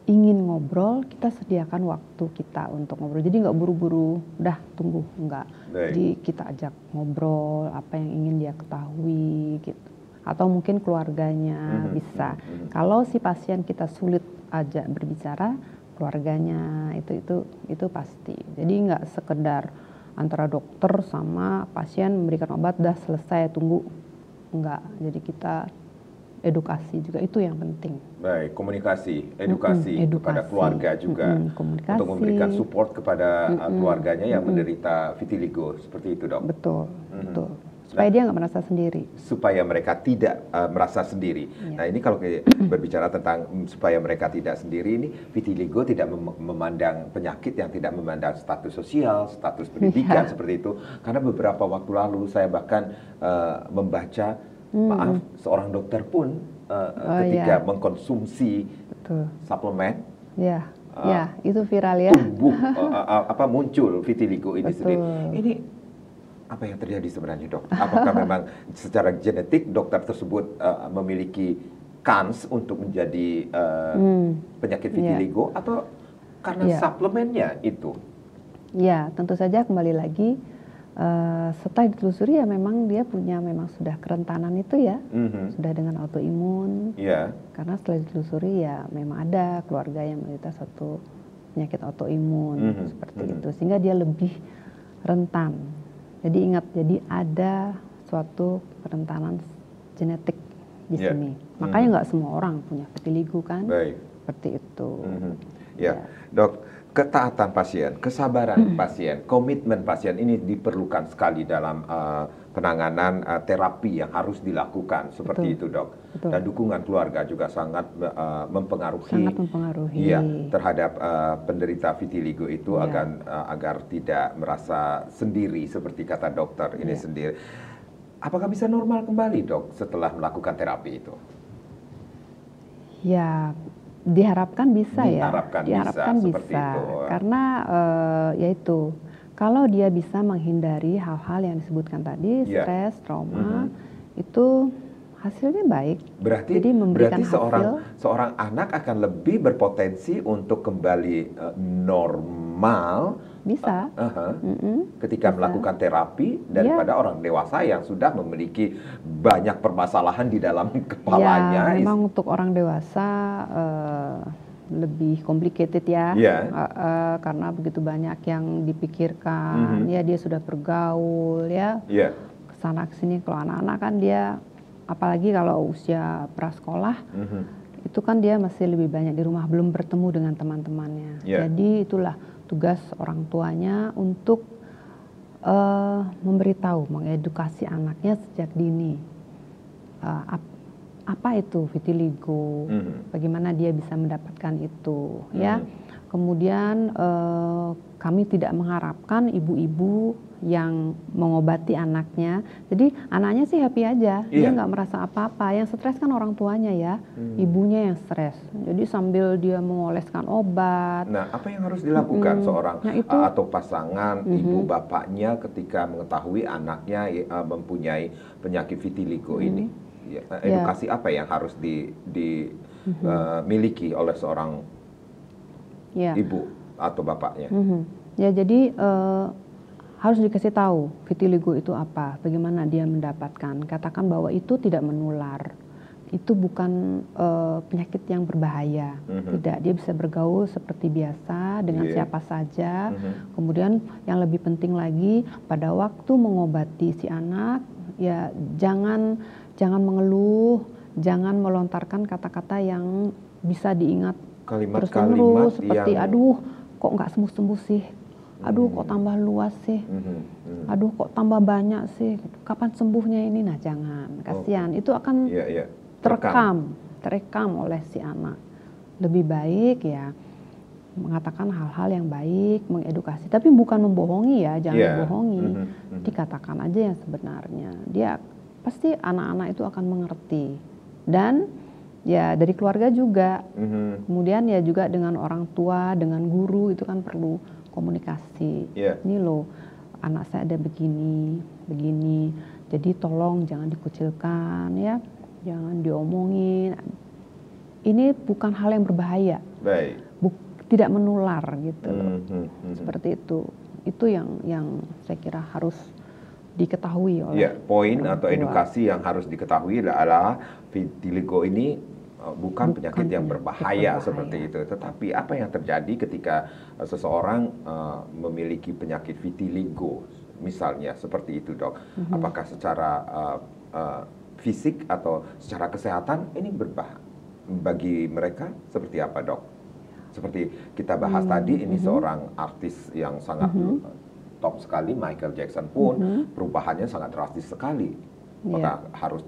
ingin ngobrol, kita sediakan waktu kita untuk ngobrol. Jadi nggak buru-buru, udah tunggu, enggak. Jadi kita ajak ngobrol apa yang ingin dia ketahui gitu. Atau mungkin keluarganya bisa. Kalau si pasien kita sulit ajak berbicara, keluarganya itu pasti. Jadi nggak sekedar antara dokter sama pasien memberikan obat dah selesai tunggu, enggak. Jadi kita edukasi juga, itu yang penting. Baik, edukasi kepada keluarga juga untuk memberikan support kepada keluarganya yang menderita vitiligo, seperti itu, Dok. Betul. Supaya dia nggak merasa sendiri. Supaya mereka tidak merasa sendiri. Nah, ini kalau berbicara tentang supaya mereka tidak sendiri, ini vitiligo tidak memandang penyakit yang tidak memandang status sosial, status pendidikan seperti itu. Karena beberapa waktu lalu saya bahkan membaca, seorang dokter pun ketika mengkonsumsi suplemen, itu viral ya. Tumbuh muncul vitiligo ini sendiri. Ini apa yang terjadi sebenarnya, Dok? Apakah memang secara genetik dokter tersebut memiliki kans untuk menjadi penyakit vitiligo atau karena suplemennya itu? Ya, tentu saja kembali lagi setelah ditelusuri ya memang dia punya sudah kerentanan itu ya, sudah dengan autoimun. Karena setelah ditelusuri ya memang ada keluarga yang menderita suatu penyakit autoimun seperti itu, sehingga dia lebih rentan. Jadi ingat, jadi ada suatu kerentanan genetik di sini. Makanya nggak semua orang punya vitiligo kan? Seperti itu. Dok, ketaatan pasien, kesabaran pasien, komitmen pasien ini diperlukan sekali dalam penanganan terapi yang harus dilakukan seperti itu, Dok. Dan dukungan keluarga juga sangat mempengaruhi terhadap penderita vitiligo itu agar tidak merasa sendiri seperti kata dokter ini sendiri. Apakah bisa normal kembali, Dok, setelah melakukan terapi itu? Ya, diharapkan bisa diharapkan bisa. Karena yaitu kalau dia bisa menghindari hal-hal yang disebutkan tadi, stres, trauma, itu hasilnya baik. Jadi memberikan seorang anak akan lebih berpotensi untuk kembali normal bisa. Ketika bisa. melakukan terapi daripada orang dewasa yang sudah memiliki banyak permasalahan di dalam kepalanya. Ya, memang untuk orang dewasa lebih complicated ya, karena begitu banyak yang dipikirkan. Ya, dia sudah bergaul ya, kesana kesini. Kalau anak-anak kan dia, apalagi kalau usia prasekolah, itu kan dia masih lebih banyak di rumah, belum bertemu dengan teman-temannya. Jadi itulah tugas orang tuanya untuk memberitahu, mengedukasi anaknya sejak dini. Apa itu vitiligo, bagaimana dia bisa mendapatkan itu, ya. Kemudian kami tidak mengharapkan ibu-ibu yang mengobati anaknya, jadi anaknya sih happy aja, dia nggak merasa apa-apa. Yang stres kan orang tuanya ya, ibunya yang stres. Jadi sambil dia mengoleskan obat. Nah, apa yang harus dilakukan seorang atau pasangan ibu bapaknya ketika mengetahui anaknya mempunyai penyakit vitiligo ini? Edukasi apa yang harus dimiliki oleh seorang ibu atau bapaknya? Ya, jadi harus dikasih tahu vitiligo itu apa, bagaimana dia mendapatkan. Katakan bahwa itu tidak menular, itu bukan penyakit yang berbahaya, tidak. Dia bisa bergaul seperti biasa dengan siapa saja. Kemudian yang lebih penting lagi, pada waktu mengobati si anak, ya jangan mengeluh, jangan melontarkan kata-kata yang bisa diingat terus-menerus, seperti aduh kok nggak sembuh-sembuh sih, aduh kok tambah luas sih, aduh kok tambah banyak sih, kapan sembuhnya ini. Nah, jangan, kasihan, itu akan terekam oleh si anak. Lebih baik ya mengatakan hal-hal yang baik, mengedukasi, tapi bukan membohongi ya, jangan membohongi, dikatakan aja yang sebenarnya. Dia pasti, anak-anak itu akan mengerti. Dan ya dari keluarga juga. Kemudian ya juga dengan orang tua, dengan guru, itu kan perlu komunikasi. Ini loh, anak saya ada begini. Jadi tolong jangan dikucilkan ya, jangan diomongin. Ini bukan hal yang berbahaya. Tidak menular gitu. Seperti itu. Itu yang saya kira harus diketahui oleh poin atau edukasi yang harus diketahui adalah vitiligo ini bukan penyakit yang berbahaya seperti itu. Tetapi apa yang terjadi ketika seseorang memiliki penyakit vitiligo, misalnya seperti itu, Dok? Apakah secara fisik atau secara kesehatan ini berbahaya bagi mereka? Seperti apa, Dok? Seperti kita bahas tadi, ini seorang artis yang sangat top sekali, Michael Jackson pun perubahannya sangat drastis sekali. Maka harus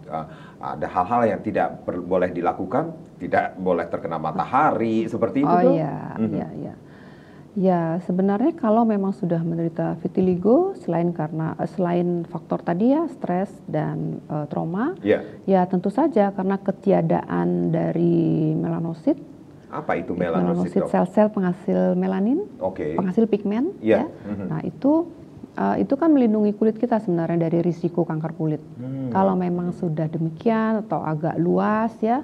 ada hal-hal yang tidak boleh dilakukan, tidak boleh terkena matahari, seperti itu. Ya, sebenarnya kalau memang sudah menderita vitiligo, selain faktor tadi ya, stres dan trauma, ya tentu saja karena ketiadaan dari melanosit. Apa itu melanosit? Sel-sel penghasil melanin, penghasil pigmen. Nah, itu kan melindungi kulit kita sebenarnya dari risiko kanker kulit. Kalau memang sudah demikian atau agak luas ya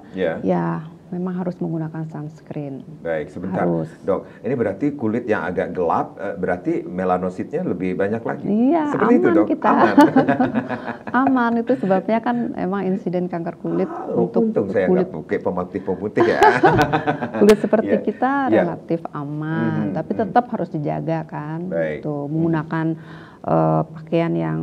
memang harus menggunakan sunscreen. Baik, sebentar, Dok. Ini berarti kulit yang agak gelap, berarti melanositnya lebih banyak lagi. Iya, seperti aman itu, Dok. Kita. Aman, itu sebabnya kan emang insiden kanker kulit untuk untung saya kulit pakai pemutih ya. Kulit seperti kita relatif aman, tapi tetap harus dijaga kan. Gitu. Menggunakan pakaian yang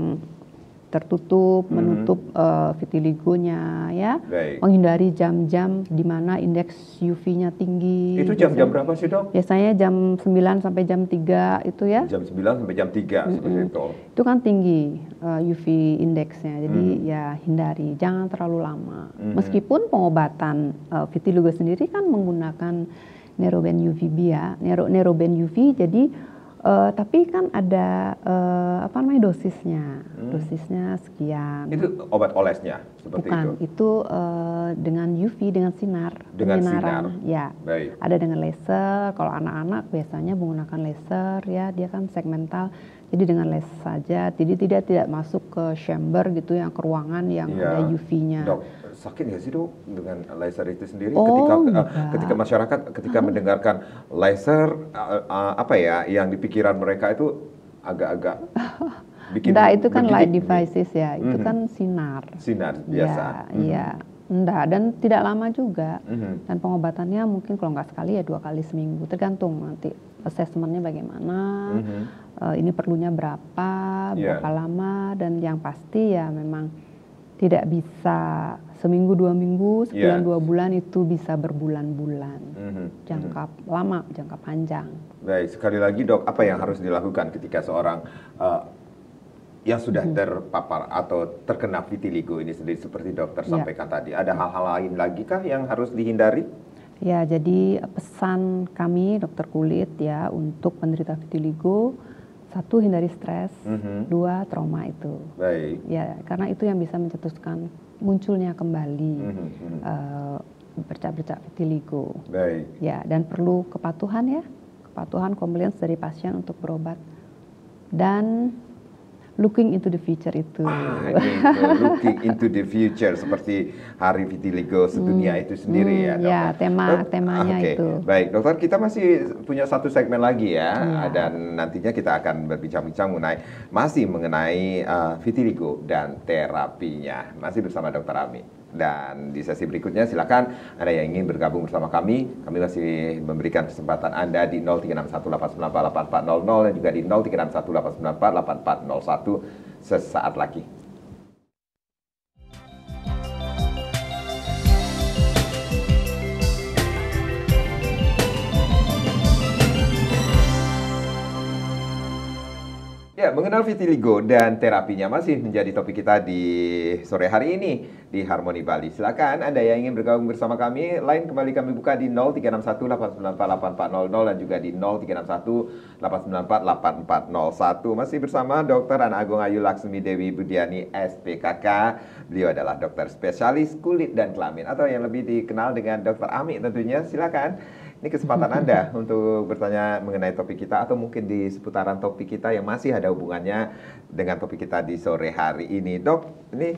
tertutup, menutup vitiligonya ya. Menghindari jam-jam di mana indeks UV-nya tinggi. Itu jam-jam berapa sih, Dok? Biasanya jam 9 sampai jam 3 itu ya. Jam 9 sampai jam 3 seperti itu. Itu kan tinggi UV indeksnya. Jadi ya hindari, jangan terlalu lama. Meskipun pengobatan vitiligo sendiri kan menggunakan Neroben UVB ya, Neroben UV. Jadi tapi kan ada dosisnya, dosisnya sekian. Itu obat olesnya seperti Bukan, itu dengan UV, dengan sinar, penyinaran. Ya, ada dengan laser. Kalau anak-anak biasanya menggunakan laser ya, dia kan segmental. Jadi dengan laser saja, jadi tidak masuk ke chamber gitu yang ke ruangan yang ada UV-nya. Dok, sakit nggak sih dok dengan laser itu sendiri? Oh, Ketika masyarakat ketika mendengarkan laser, apa ya, yang di pikiran mereka itu agak-agak bikin enggak, itu kan light bergidik. devices ya, itu kan sinar. Sinar biasa. Iya, enggak, dan tidak lama juga. Dan pengobatannya mungkin kalau nggak sekali ya 2 kali seminggu, tergantung nanti assessmentnya bagaimana, ini perlunya berapa lama, dan yang pasti ya memang tidak bisa seminggu 2 minggu, sebulan 2 bulan, itu bisa berbulan-bulan, jangka lama, jangka panjang. Baik, sekali lagi dok, apa yang harus dilakukan ketika seorang yang sudah terpapar atau terkena vitiligo ini sendiri seperti dokter sampaikan tadi? Ada hal-hal lain lagi kah yang harus dihindari? Ya, jadi pesan kami dokter kulit ya untuk penderita vitiligo, 1, hindari stres, 2, trauma itu. Baik. Ya, karena itu yang bisa mencetuskan munculnya kembali bercak-bercak vitiligo. Baik. Ya, dan perlu kepatuhan ya, kepatuhan compliance dari pasien untuk berobat, dan looking into the future itu. Gitu, looking into the future seperti Hari Vitiligo sedunia itu sendiri ya, dok. Ya, temanya itu. Baik, dokter, kita masih punya 1 segmen lagi ya, dan nantinya kita akan berbincang-bincang mengenai vitiligo dan terapinya. Masih bersama Dokter Ami. Dan di sesi berikutnya silakan Anda yang ingin bergabung bersama kami masih memberikan kesempatan Anda di 0361894800 dan juga di 0361894801 sesaat lagi. Ya, mengenal vitiligo dan terapinya masih menjadi topik kita di sore hari ini di Harmoni Bali. Silakan Anda yang ingin bergabung bersama kami, line kembali kami buka di 0361894800 dan juga di 0361894801. Masih bersama Dr. Ana Agung Ayu Laksmi Dewi Budiani SPKK. Beliau adalah dokter spesialis kulit dan kelamin atau yang lebih dikenal dengan Dokter Ami tentunya. Silakan. Ini kesempatan Anda untuk bertanya mengenai topik kita atau mungkin di seputaran topik kita yang masih ada hubungannya dengan topik kita di sore hari ini. Dok, ini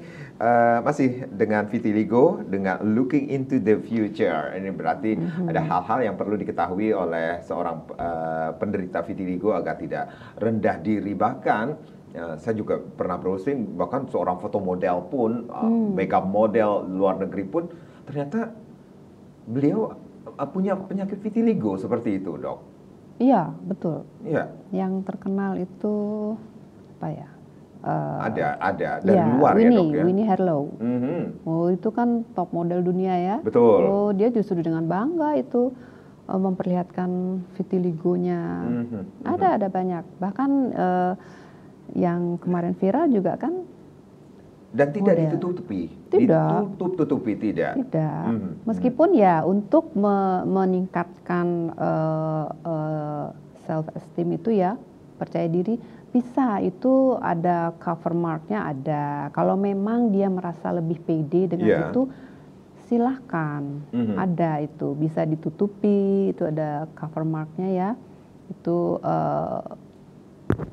masih dengan vitiligo, dengan looking into the future. Ini berarti ada hal-hal yang perlu diketahui oleh seorang penderita vitiligo agar tidak rendah diri. Bahkan saya juga pernah browsing, bahkan seorang fotomodel pun, makeup model luar negeri pun, ternyata beliau punya penyakit vitiligo seperti itu, dok. Iya, betul. Iya. Yang terkenal itu apa ya? Ada dari luar ya, dok ya. Winnie Harlow. Oh, itu kan top model dunia ya. Betul. Oh, dia justru dengan bangga itu memperlihatkan vitiligonya. Ada banyak. Bahkan yang kemarin viral juga kan. Dan tidak ditutupi. Ditutup-tutupi tidak. Tidak. Meskipun ya untuk meningkatkan self esteem itu ya, percaya diri, bisa, itu ada cover marknya ada. Kalau memang dia merasa lebih pede dengan itu, silahkan. Ada itu, bisa ditutupi, itu ada cover marknya ya. Itu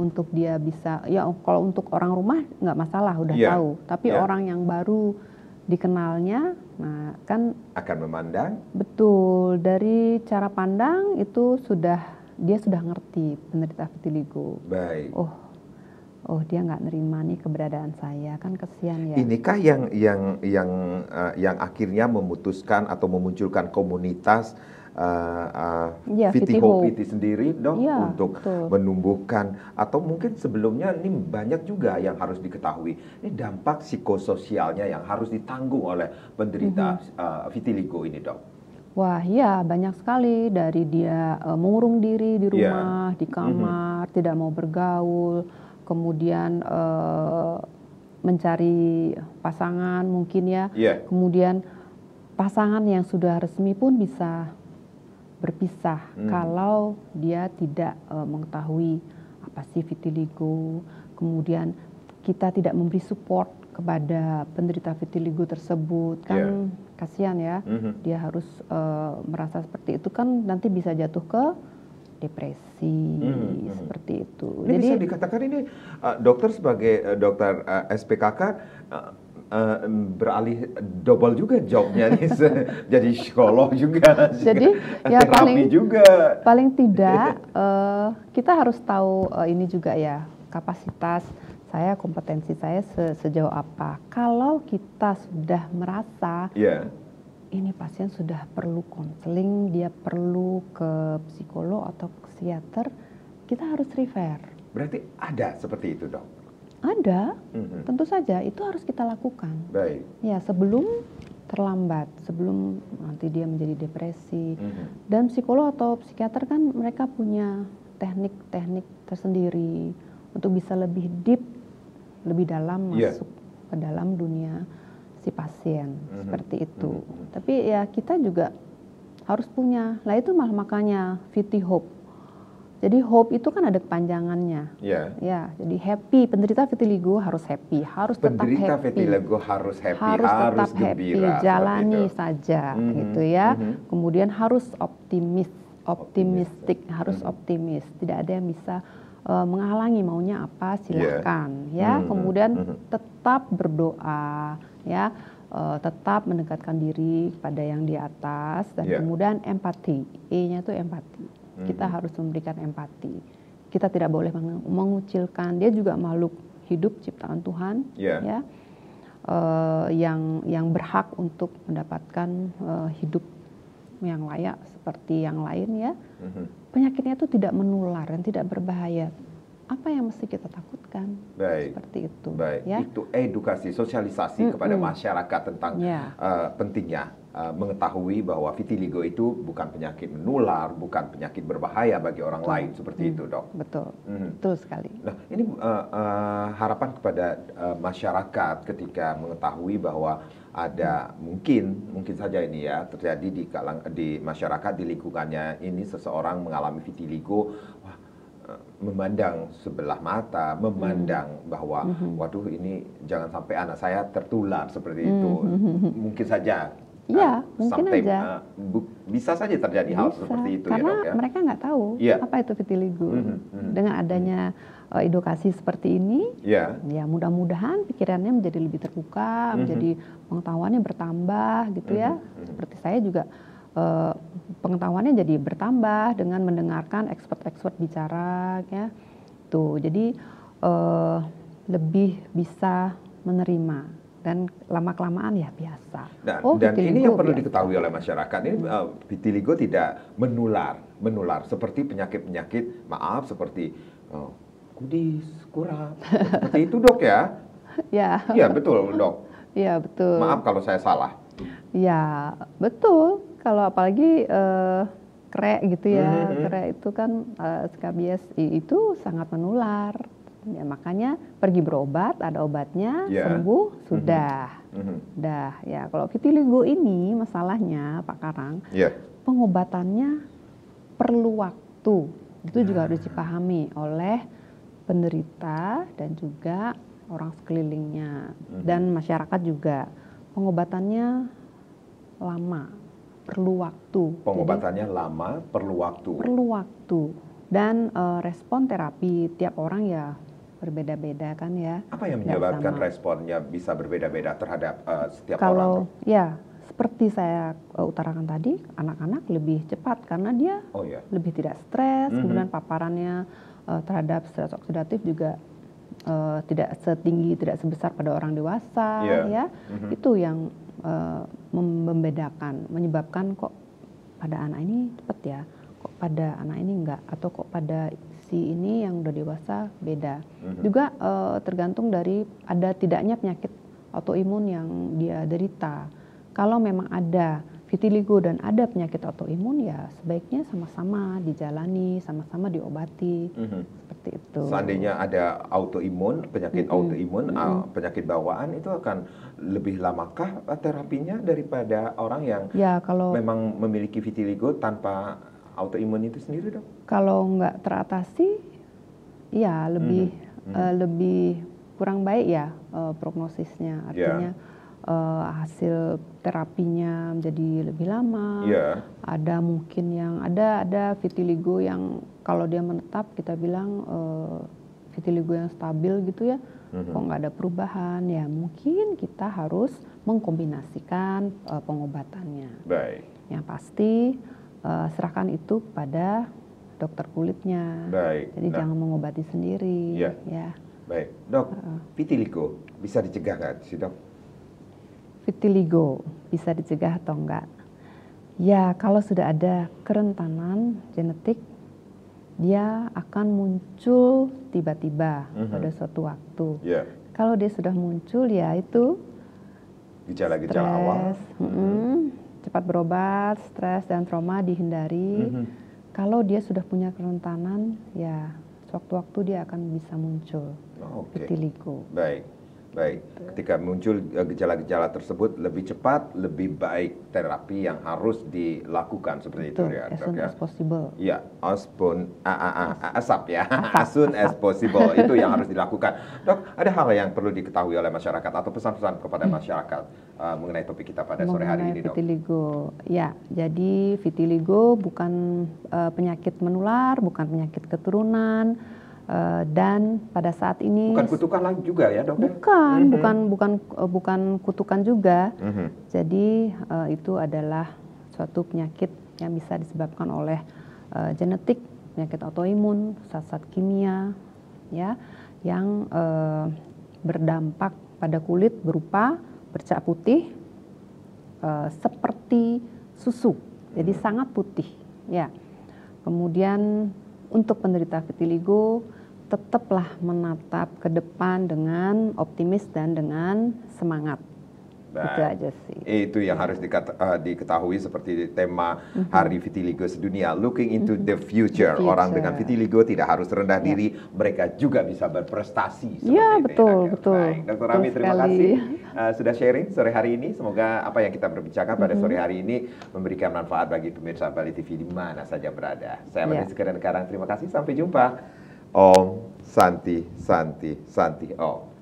untuk dia bisa, ya kalau untuk orang rumah nggak masalah, udah tahu. Tapi orang yang baru dikenalnya, nah kan akan memandang. Betul, dari cara pandang itu dia sudah ngerti penderita vitiligo. Baik. Oh dia nggak nerima nih keberadaan saya, kan kesian ya. Inikah yang akhirnya memutuskan atau memunculkan komunitas Vitihope itu sendiri, dok, untuk menumbuhkan, atau mungkin sebelumnya ini banyak juga yang harus diketahui, ini dampak psikososialnya yang harus ditanggung oleh penderita vitiligo ini, dok. Wah, iya, banyak sekali, dari dia mengurung diri di rumah, di kamar, tidak mau bergaul, kemudian mencari pasangan mungkin ya, kemudian pasangan yang sudah resmi pun bisa berpisah kalau dia tidak mengetahui apa sih vitiligo. Kemudian kita tidak memberi support kepada penderita vitiligo tersebut, kan kasihan ya, dia harus merasa seperti itu, kan nanti bisa jatuh ke depresi seperti itu. Ini jadi bisa dikatakan ini dokter sebagai dokter SPKK beralih double juga jobnya nih, jadi psikolog juga, Jadi ya terapi juga. paling tidak kita harus tahu ini juga ya, kapasitas saya, kompetensi saya sejauh apa. Kalau kita sudah merasa Iya. ini pasien sudah perlu konseling, dia perlu ke psikolog atau ke psikiater, kita harus refer. Berarti ada seperti itu, Dok? Ada, Mhm. tentu saja itu harus kita lakukan. Baik. Ya, sebelum terlambat, sebelum nanti dia menjadi depresi. Mhm. Dan psikolog atau psikiater kan mereka punya teknik-teknik tersendiri untuk bisa lebih deep, lebih dalam Iya. masuk ke dalam dunia si pasien, seperti itu. Mhm. Tapi ya kita juga harus punya. Lah itu makanya VT Hope. Jadi hope itu kan ada kepanjangannya. Iya. Ya, jadi happy, penderita vitiligo harus happy, harus tetap Penderita happy. vitiligo harus happy, Harus tetap gembira, happy, seperti jalani itu. saja Mhm, gitu ya. mhm. Kemudian harus optimistik, harus Mhm. optimis. Tidak ada yang bisa menghalangi maunya apa, Iya. silakan ya. Mhm, Kemudian mhm. tetap berdoa ya. Tetap mendekatkan diri pada yang di atas dan Iya. kemudian empati. E-nya itu empati. Kita harus memberikan empati. Kita tidak boleh mengucilkan. Dia juga makhluk hidup ciptaan Tuhan, Iya. ya, yang berhak untuk mendapatkan hidup yang layak seperti yang lain ya. Mhm. Penyakitnya itu tidak menular dan tidak berbahaya. Apa yang mesti kita takutkan? Baik. Seperti itu. Baik, Ya. itu edukasi, sosialisasi kepada masyarakat tentang Ya. pentingnya mengetahui bahwa vitiligo itu bukan penyakit menular, bukan penyakit berbahaya bagi orang lain, seperti itu, Dok. Betul, Mhm. betul sekali. Nah, ini harapan kepada masyarakat ketika mengetahui bahwa ada mungkin saja ini ya terjadi di masyarakat, di lingkungannya ini seseorang mengalami vitiligo, wah, memandang sebelah mata, memandang bahwa waduh ini jangan sampai anak saya tertular seperti itu. Mungkin saja. Iya, mungkin aja. Bisa saja terjadi hal Bisa, seperti itu karena ya, Dok, ya. mereka nggak tahu Iya. apa itu vitiligo. Mhm. Dengan adanya edukasi seperti ini, Ya. ya mudah-mudahan pikirannya menjadi lebih terbuka, menjadi pengetahuannya bertambah gitu ya. Seperti saya juga pengetahuannya jadi bertambah dengan mendengarkan expert-expert bicara ya. Tuh, jadi lebih bisa menerima. Dan lama-kelamaan ya biasa. Dan ini yang vitiligo perlu biasa. diketahui oleh masyarakat, ini vitiligo tidak menular seperti penyakit-penyakit, maaf, seperti kudis, kurap, seperti itu, Dok, ya? Ya, Iya, betul, Dok. ya betul. Maaf kalau saya salah. Ya betul. Kalau apalagi krek gitu ya, krek itu kan skabies itu sangat menular. Ya, makanya pergi berobat, ada obatnya, Ya. sembuh, sudah. Dah, ya kalau vitiligo ini masalahnya Pak Karang, Iya. pengobatannya perlu waktu. Itu juga harus dipahami oleh penderita dan juga orang sekelilingnya dan masyarakat juga. Pengobatannya lama, perlu waktu. Pengobatannya lama, perlu waktu. Perlu waktu. Dan respon terapi tiap orang ya berbeda-beda kan ya. Apa yang Nggak menyebabkan sama. responnya bisa berbeda-beda terhadap setiap orang, Kalau Dok? ya seperti saya utarakan tadi, anak-anak lebih cepat karena dia Oh ya. lebih tidak stres, kemudian paparannya terhadap stres oksidatif juga tidak setinggi, tidak sebesar pada orang dewasa, Iya. ya. Itu yang membedakan, menyebabkan kok pada anak ini cepat ya, kok pada anak ini enggak, atau kok pada si ini yang udah dewasa beda. Juga tergantung dari ada tidaknya penyakit autoimun yang dia derita. Kalau memang ada vitiligo dan ada penyakit autoimun ya sebaiknya sama-sama dijalani, sama-sama diobati, seperti itu. Seandainya ada autoimun, penyakit autoimun, penyakit bawaan, itu akan lebih lamakah terapinya daripada orang yang Ya kalau memang memiliki vitiligo tanpa autoimun itu sendiri, Dok? kalau nggak teratasi, ya lebih kurang baik ya prognosisnya. Artinya hasil terapinya menjadi lebih lama. Iya. Ada mungkin yang ada vitiligo yang kalau dia menetap kita bilang vitiligo yang stabil gitu ya, kok nggak ada perubahan, ya mungkin kita harus mengkombinasikan pengobatannya. Baik. Yang pasti serahkan itu pada dokter kulitnya. Baik. Jadi jangan mengobati sendiri. Iya. Ya. Baik, Dok. Vitiligo bisa dicegah nggak sih, Dok? Vitiligo bisa dicegah atau enggak? Ya, kalau sudah ada kerentanan genetik, dia akan muncul tiba-tiba pada suatu waktu. Yeah. Kalau dia sudah muncul, ya itu gejala-gejala awal. Cepat berobat, stres dan trauma dihindari. Kalau dia sudah punya kerentanan, ya sewaktu-waktu dia akan bisa muncul vitiligo. Baik, baik. Ketika muncul gejala-gejala tersebut, lebih cepat, lebih baik terapi yang harus dilakukan seperti Betul, itu ya, as Dok soon ya. as possible. Ya, ASAP ya, as soon as possible itu yang harus dilakukan. Dok, ada hal yang perlu diketahui oleh masyarakat atau pesan-pesan kepada masyarakat mengenai topik kita pada sore hari ini, Dok? Vitiligo, ya. Jadi vitiligo bukan penyakit menular, bukan penyakit keturunan. Dan pada saat ini bukan kutukan lagi juga ya, Dok? Bukan kutukan juga. Jadi itu adalah suatu penyakit yang bisa disebabkan oleh genetik, penyakit autoimun, zat-zat kimia, ya, yang berdampak pada kulit berupa bercak putih seperti susu, jadi sangat putih, ya. Kemudian untuk penderita vitiligo, tetaplah menatap ke depan dengan optimis dan dengan semangat. Itu aja sih. Itu yang harus diketahui seperti tema Hari Vitiligo Sedunia, looking into the future. Orang dengan vitiligo tidak harus rendah diri, mereka juga bisa berprestasi. Iya, betul, betul. Baik, Dr. Rami, terima kasih sudah sharing sore hari ini. Semoga apa yang kita berbicarakan pada sore hari ini memberikan manfaat bagi pemirsa Bali TV di mana saja berada. Saya Madi Sekarang, terima kasih, sampai jumpa. Om Santi Santi Santi Om.